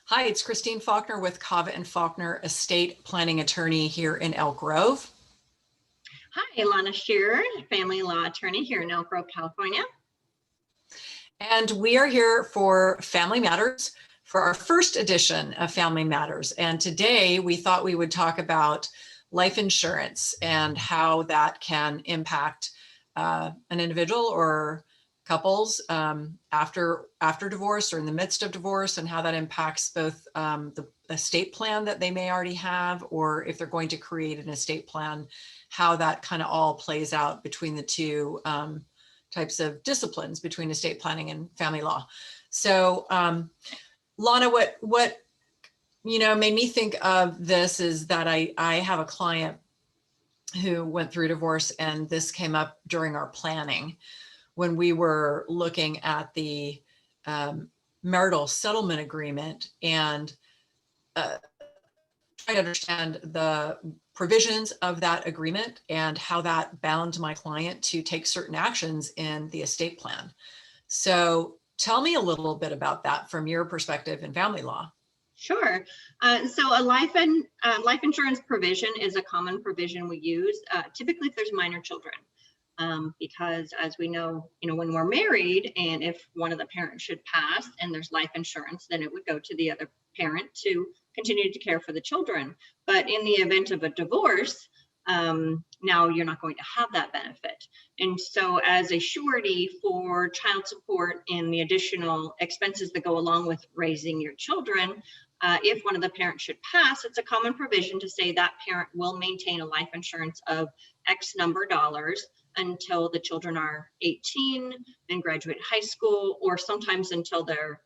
Hi, it's Christine Faulkner with Cava&Faulkner, estate planning attorney here in Elk Grove. Hi, Lana Shearer, family law attorney here in Elk Grove, California. And we are here for Family Matters, for our first edition of Family Matters. And today we thought we would talk about life insurance and how that can impact an individual or couples after divorce or in the midst of divorce, and how that impacts both the estate plan that they may already have, or if they're going to create an estate plan, how that kind of all plays out between the two types of disciplines, between estate planning and family law. So Lana, what made me think of this is that I have a client who went through divorce, and this came up during our planning when we were looking at the marital settlement agreement and trying to understand the provisions of that agreement and how that bound my client to take certain actions in the estate plan. So tell me a little bit about that from your perspective in family law. Sure. So a life insurance provision is a common provision we use, typically if there's minor children. Because as we know, when we're married, and if one of the parents should pass and there's life insurance, then it would go to the other parent to continue to care for the children. But in the event of a divorce, now you're not going to have that benefit. And so as a surety for child support and the additional expenses that go along with raising your children, if one of the parents should pass, it's a common provision to say that parent will maintain a life insurance of X number of dollars until the children are 18 and graduate high school, or sometimes until they're,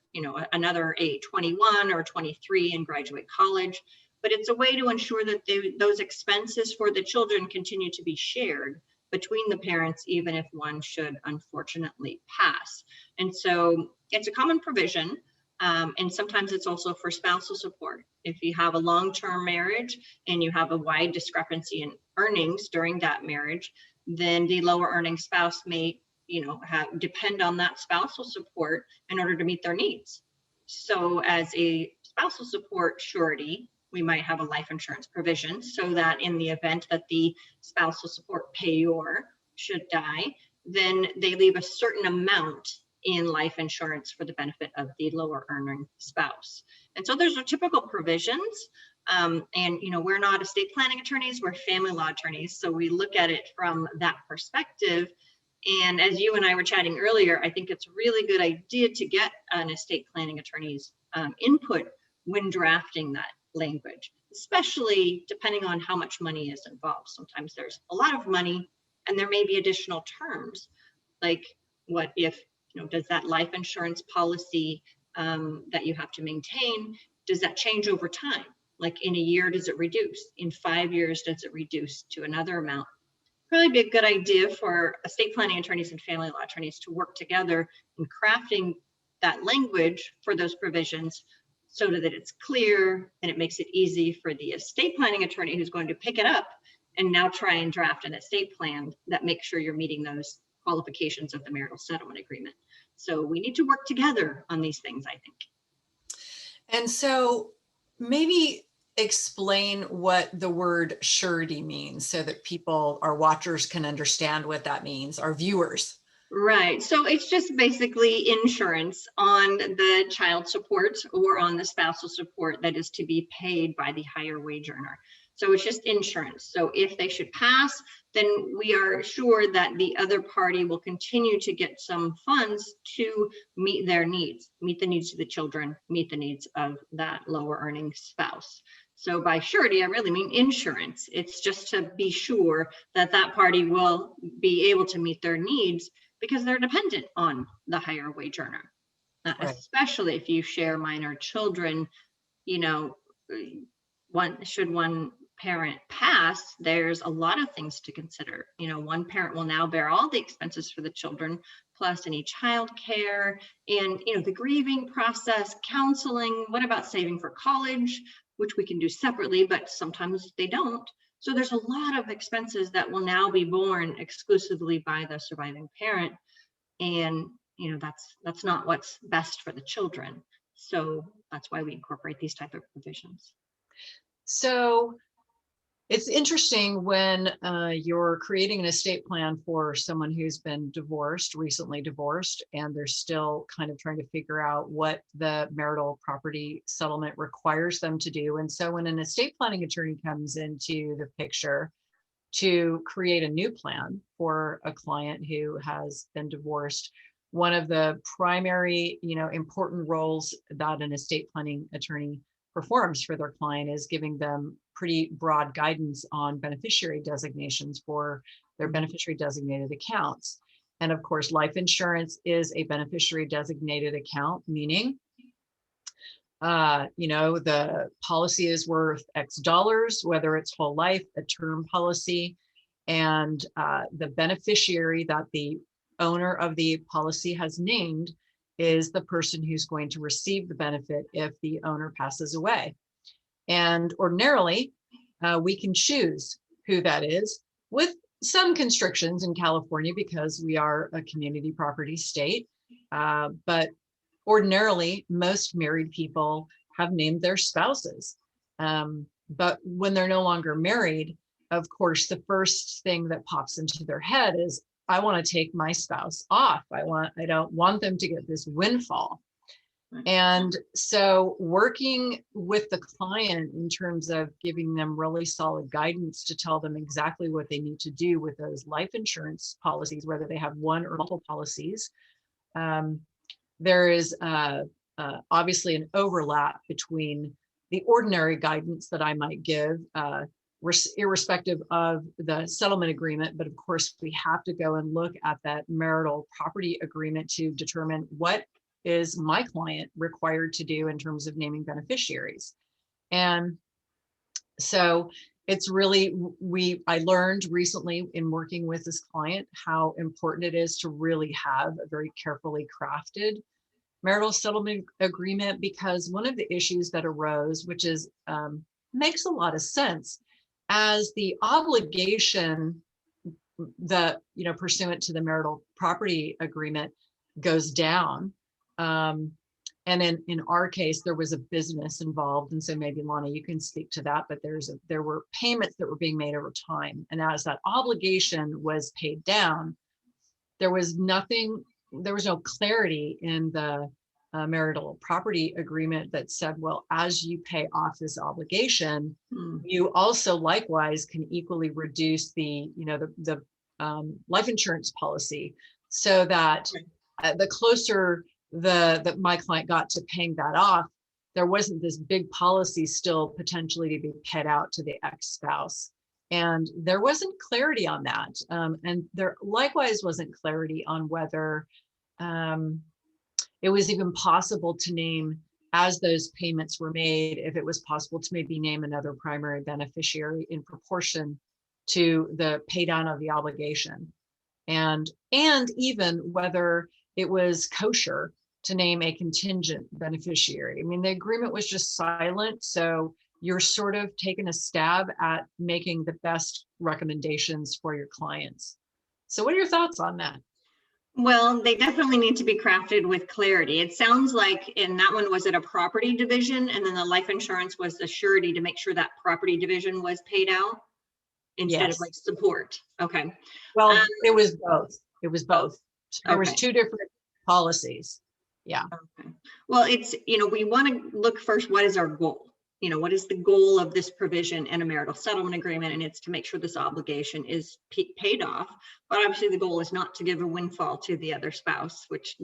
another age, 21 or 23 and graduate college. But it's a way to ensure that those expenses for the children continue to be shared between the parents, even if one should unfortunately pass. And so it's a common provision. And sometimes it's also for spousal support. If you have a long-term marriage and you have a wide discrepancy in earnings during that marriage, then the lower earning spouse may, depend on that spousal support in order to meet their needs. So as a spousal support surety, we might have a life insurance provision so that in the event that the spousal support payor should die, then they leave a certain amount in life insurance for the benefit of the lower earning spouse. And so those are typical provisions. And we're not estate planning attorneys, we're family law attorneys. So we look at it from that perspective. And as you and I were chatting earlier, I think it's a really good idea to get an estate planning attorney's input when drafting that language, especially depending on how much money is involved. Sometimes there's a lot of money and there may be additional terms, like what if, does that life insurance policy that you have to maintain, does that change over time? Like in a year, does it reduce? In 5 years, does it reduce to another amount? Probably be a good idea for estate planning attorneys and family law attorneys to work together in crafting that language for those provisions so that it's clear and it makes it easy for the estate planning attorney who's going to pick it up and now try and draft an estate plan that makes sure you're meeting those qualifications of the marital settlement agreement. So we need to work together on these things, I think. And so maybe explain what the word surety means so that people, our watchers, can understand what that means, our viewers. Right. So it's just basically insurance on the child support or on the spousal support that is to be paid by the higher wage earner. So it's just insurance. So if they should pass, then we are sure that the other party will continue to get some funds to meet their needs, meet the needs of the children, meet the needs of that lower earning spouse. So by surety, I really mean insurance. It's just to be sure that that party will be able to meet their needs because they're dependent on the higher wage earner, right. Especially if you share minor children, should one parent pass, there's a lot of things to consider. One parent will now bear all the expenses for the children, plus any child care and, the grieving process, counseling. What about saving for college, which we can do separately, but sometimes they don't. So there's a lot of expenses that will now be borne exclusively by the surviving parent. And that's not what's best for the children. So that's why we incorporate these type of provisions. So it's interesting when you're creating an estate plan for someone who's been recently divorced, and they're still kind of trying to figure out what the marital property settlement requires them to do. And so when an estate planning attorney comes into the picture to create a new plan for a client who has been divorced, one of the primary, important roles that an estate planning attorney performs for their client is giving them pretty broad guidance on beneficiary designations for their beneficiary designated accounts. And of course, life insurance is a beneficiary designated account, meaning the policy is worth X dollars, whether it's whole life, a term policy, and the beneficiary that the owner of the policy has named is the person who's going to receive the benefit if the owner passes away. And ordinarily, we can choose who that is, with some constrictions in California because we are a community property state. But ordinarily, most married people have named their spouses. But when they're no longer married, of course, the first thing that pops into their head is, I want to take my spouse off. I don't want them to get this windfall. And so working with the client in terms of giving them really solid guidance to tell them exactly what they need to do with those life insurance policies, whether they have one or multiple policies. There is obviously an overlap between the ordinary guidance that I might give, irrespective of the settlement agreement. But of course, we have to go and look at that marital property agreement to determine what is my client required to do in terms of naming beneficiaries. And so it's really, I learned recently in working with this client how important it is to really have a very carefully crafted marital settlement agreement, because one of the issues that arose, which is makes a lot of sense, as the obligation that pursuant to the marital property agreement goes down, and in our case there was a business involved, and so maybe Lana, you can speak to that, but there were payments that were being made over time, and as that obligation was paid down, there was no clarity in the marital property agreement that said, well, as you pay off this obligation, you also likewise can equally reduce the life insurance policy, so that the closer that my client got to paying that off, there wasn't this big policy still potentially to be paid out to the ex-spouse. And there wasn't clarity on that. And there likewise wasn't clarity on whether it was even possible to name, as those payments were made, if it was possible to maybe name another primary beneficiary in proportion to the pay down of the obligation. And even whether it was kosher to name a contingent beneficiary. I mean, the agreement was just silent. So you're sort of taking a stab at making the best recommendations for your clients. So what are your thoughts on that? Well, they definitely need to be crafted with clarity. It sounds like in that one, was it a property division? And then the life insurance was the surety to make sure that property division was paid out instead of like support. Okay. Well, it was both. It was both. There was two different policies. Yeah. Okay. Well, it's, we want to look first, what is our goal? What is the goal of this provision in a marital settlement agreement? And it's to make sure this obligation is paid off. But obviously the goal is not to give a windfall to the other spouse, which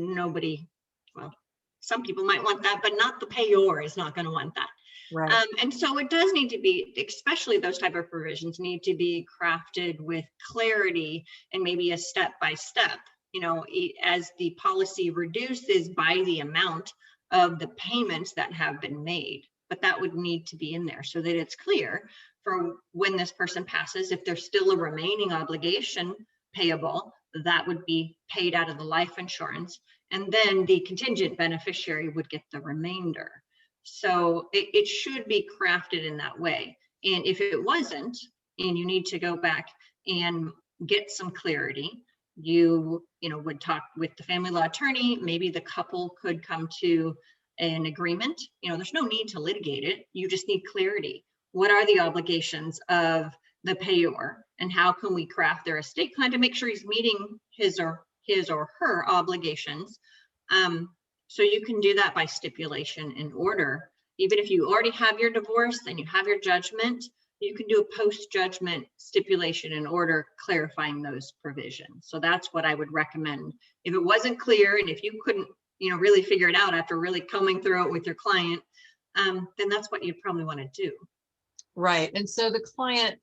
some people might want that, but not the payor is not going to want that. Right. And so it does need to be, especially those type of provisions need to be crafted with clarity and maybe a step-by-step, as the policy reduces by the amount of the payments that have been made. But that would need to be in there so that it's clear for when this person passes, if there's still a remaining obligation payable, that would be paid out of the life insurance. And then the contingent beneficiary would get the remainder. So it should be crafted in that way. And if it wasn't, and you need to go back and get some clarity, would talk with the family law attorney. Maybe the couple could come to an agreement. There's no need to litigate it. You just need clarity. What are the obligations of the payor, and how can we craft their estate plan to make sure he's meeting his or her obligations? So you can do that by stipulation and order. Even if you already have your divorce and you have your judgment, you can do a post-judgment stipulation and order clarifying those provisions. So that's what I would recommend. If it wasn't clear, and if you couldn't, really figure it out after really combing through it with your client, then that's what you'd probably want to do. Right. And so the client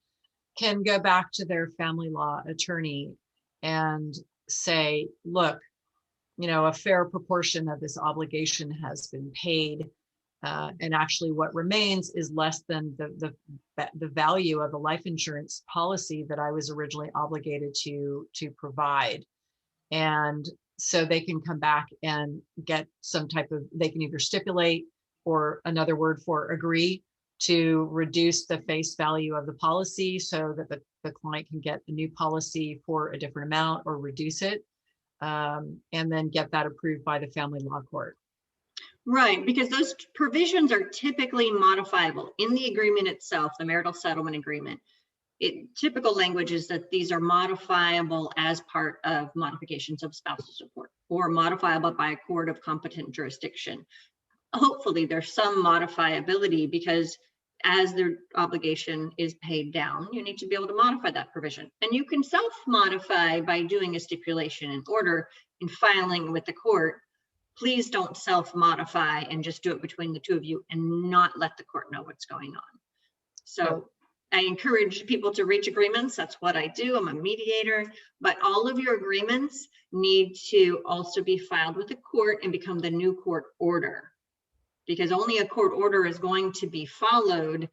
can go back to their family law attorney and say, look, a fair proportion of this obligation has been paid. And actually what remains is less than the value of the life insurance policy that I was originally obligated to provide. And so they can come back and get they can either stipulate, or another word for agree, to reduce the face value of the policy so that the client can get a new policy for a different amount, or reduce it, and then get that approved by the family law court. Right, because those provisions are typically modifiable in the agreement itself, the marital settlement agreement. Typical language is that these are modifiable as part of modifications of spousal support, or modifiable by a court of competent jurisdiction. Hopefully there's some modifiability, because as their obligation is paid down, you need to be able to modify that provision. And you can self-modify by doing a stipulation and order and filing with the court. Please don't self-modify and just do it between the two of you and not let the court know what's going on. So I encourage people to reach agreements. That's what I do. I'm a mediator, but all of your agreements need to also be filed with the court and become the new court order, because only a court order is going to be followed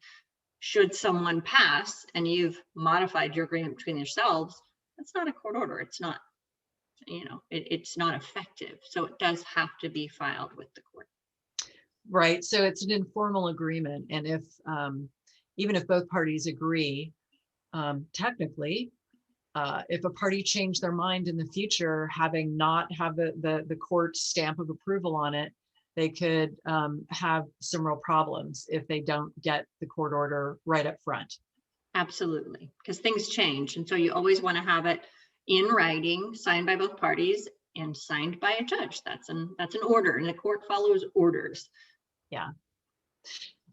should someone pass and you've modified your agreement between yourselves. That's not a court order. It's not, it's not effective. So it does have to be filed with the court. Right. So it's an informal agreement. And if, even if both parties agree, technically, if a party changed their mind in the future, having not have the court stamp of approval on it, they could have some real problems if they don't get the court order right up front. Absolutely, because things change. And so you always want to have it in writing, signed by both parties and signed by a judge. That's an order, and the court follows orders. Yeah.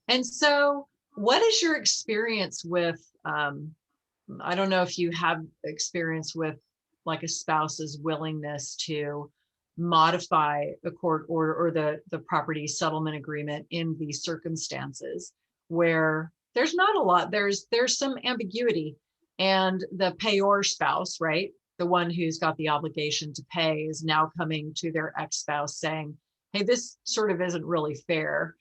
And so what is your experience with, I don't know if you have experience with like a spouse's willingness to modify a court order or the property settlement agreement in these circumstances where there's not a lot, there's some ambiguity, and the payor spouse, right, the one who's got the obligation to pay, is now coming to their ex-spouse saying, hey, this sort of isn't really fair,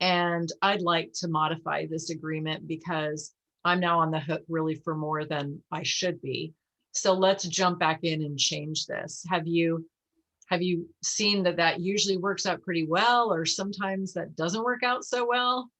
and I'd like to modify this agreement because I'm now on the hook really for more than I should be. So let's jump back in and change this. Have you seen that usually works out pretty well, or sometimes that doesn't work out so well?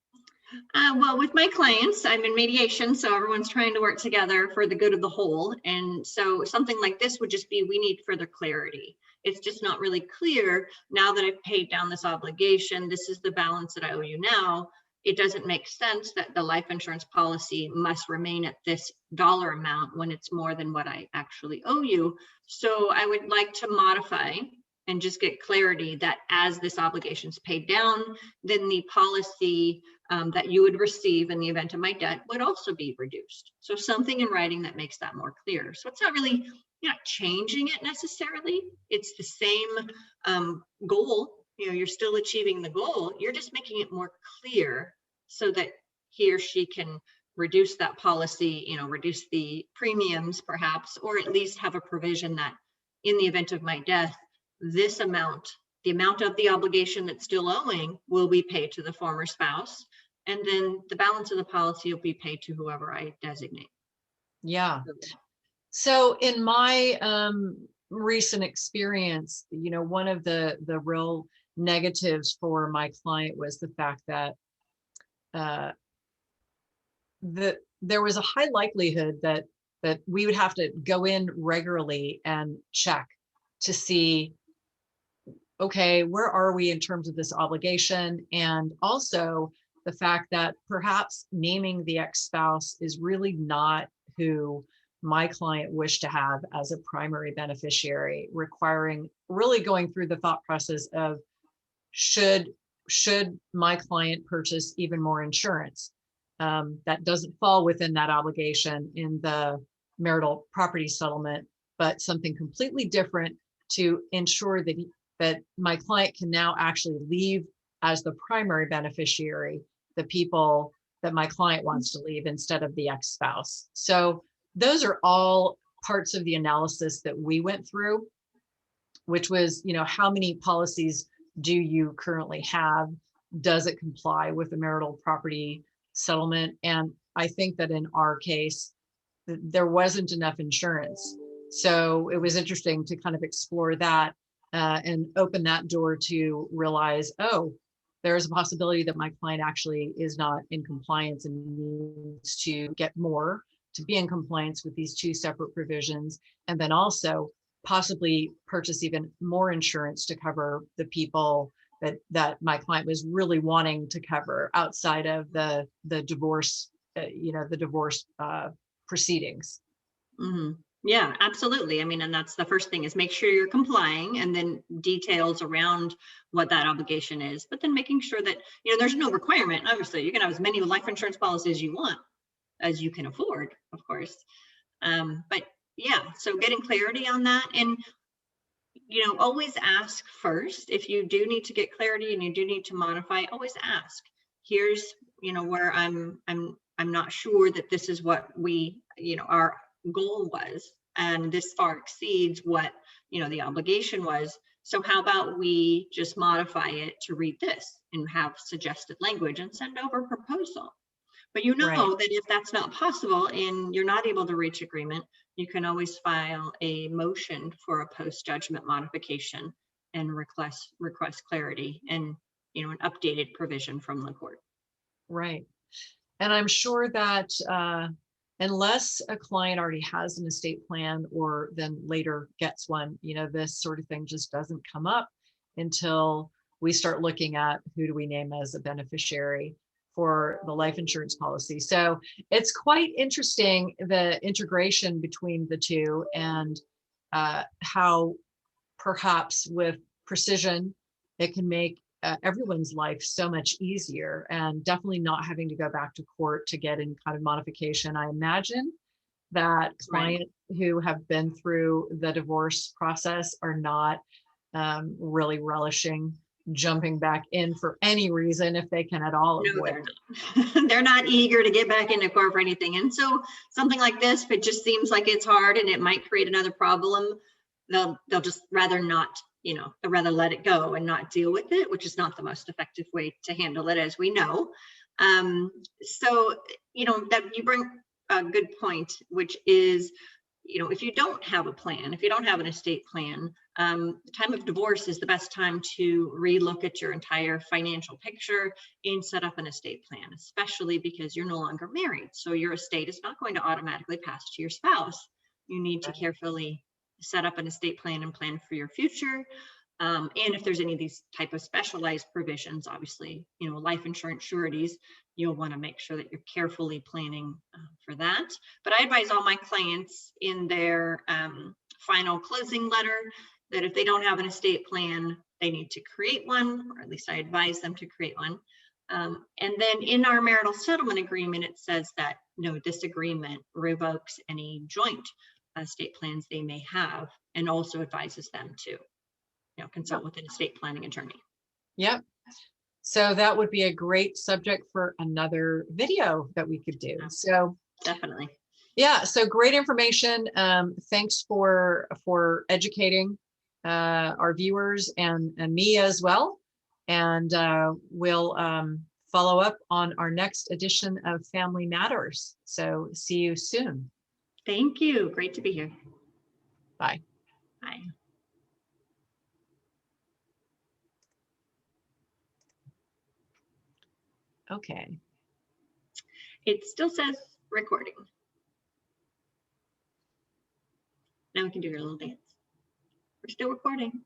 Well, with my clients, I'm in mediation, so everyone's trying to work together for the good of the whole. And so something like this would just be, we need further clarity. It's just not really clear. Now that I've paid down this obligation, this is the balance that I owe you now. It doesn't make sense that the life insurance policy must remain at this dollar amount when it's more than what I actually owe you. So I would like to modify and just get clarity that as this obligation is paid down, then the policy that you would receive in the event of my debt would also be reduced. So something in writing that makes that more clear. So it's not really, you're not changing it necessarily. It's the same goal. You're still achieving the goal. You're just making it more clear so that he or she can reduce that policy, reduce the premiums perhaps, or at least have a provision that in the event of my death, this amount, the amount of the obligation that's still owing, will be paid to the former spouse. And then the balance of the policy will be paid to whoever I designate. Yeah. So in my recent experience, one of the real negatives for my client was the fact that there was a high likelihood that that we would have to go in regularly and check to see, okay, where are we in terms of this obligation? And also the fact that perhaps naming the ex-spouse is really not who my client wished to have as a primary beneficiary, requiring really going through the thought process of should my client purchase even more insurance? That doesn't fall within that obligation in the marital property settlement, but something completely different to ensure that my client can now actually leave as the primary beneficiary the people that my client wants to leave instead of the ex-spouse. So those are all parts of the analysis that we went through, which was, how many policies do you currently have? Does it comply with the marital property settlement? And I think that in our case, there wasn't enough insurance. So it was interesting to kind of explore that and open that door to realize, oh, there's a possibility that my client actually is not in compliance and needs to get more to be in compliance with these two separate provisions. And then possibly purchase even more insurance to cover the people that my client was really wanting to cover outside of the divorce, the divorce proceedings. Mm-hmm. Yeah, absolutely. I mean, and that's the first thing, is make sure you're complying, and then details around what that obligation is. But then making sure that, there's no requirement. Obviously, you can have as many life insurance policies as you want, as you can afford, of course. But yeah, so getting clarity on that, and always ask first. If you do need to get clarity and you do need to modify, always ask. Here's, where I'm not sure that this is what we, our goal was, and this far exceeds what, the obligation was. So how about we just modify it to read this and have suggested language and send over a proposal? But Right. that if that's not possible and you're not able to reach agreement, you can always file a motion for a post-judgment modification and request clarity and, an updated provision from the court. Right. And I'm sure that unless a client already has an estate plan or then later gets one, this sort of thing just doesn't come up until we start looking at who do we name as a beneficiary for the life insurance policy. So it's quite interesting, the integration between the two, and how perhaps with precision, it can make everyone's life so much easier, and definitely not having to go back to court to get any kind of modification. I imagine that Right. clients who have been through the divorce process are not really relishing jumping back in for any reason if they can at all No, avoid they're it. not. They're not eager to get back into court for anything. And so something like this, if it just seems like it's hard and it might create another problem, they'll just rather not, they'd rather let it go and not deal with it, which is not the most effective way to handle it, as we know. So, that you bring a good point, which is, if you don't have a plan, if you don't have an estate plan, the time of divorce is the best time to relook at your entire financial picture and set up an estate plan, especially because you're no longer married. So your estate is not going to automatically pass to your spouse. You need to carefully set up an estate plan and plan for your future. And if there's any of these type of specialized provisions, obviously, life insurance sureties, you'll want to make sure that you're carefully planning for that. But I advise all my clients in their final closing letter that if they don't have an estate plan, they need to create one, or at least I advise them to create one. And then in our marital settlement agreement, it says that this agreement revokes any joint estate plans they may have, and also advises them to consult with an estate planning attorney. Yep. So that would be a great subject for another video that we could do. So Definitely. yeah, so great information. Thanks for educating our viewers and me as well. And we'll follow up on our next edition of Family Matters. So see you soon. Thank you. Great to be here. Bye. Bye. Okay. It still says recording. Now we can do your little dance. We're still recording.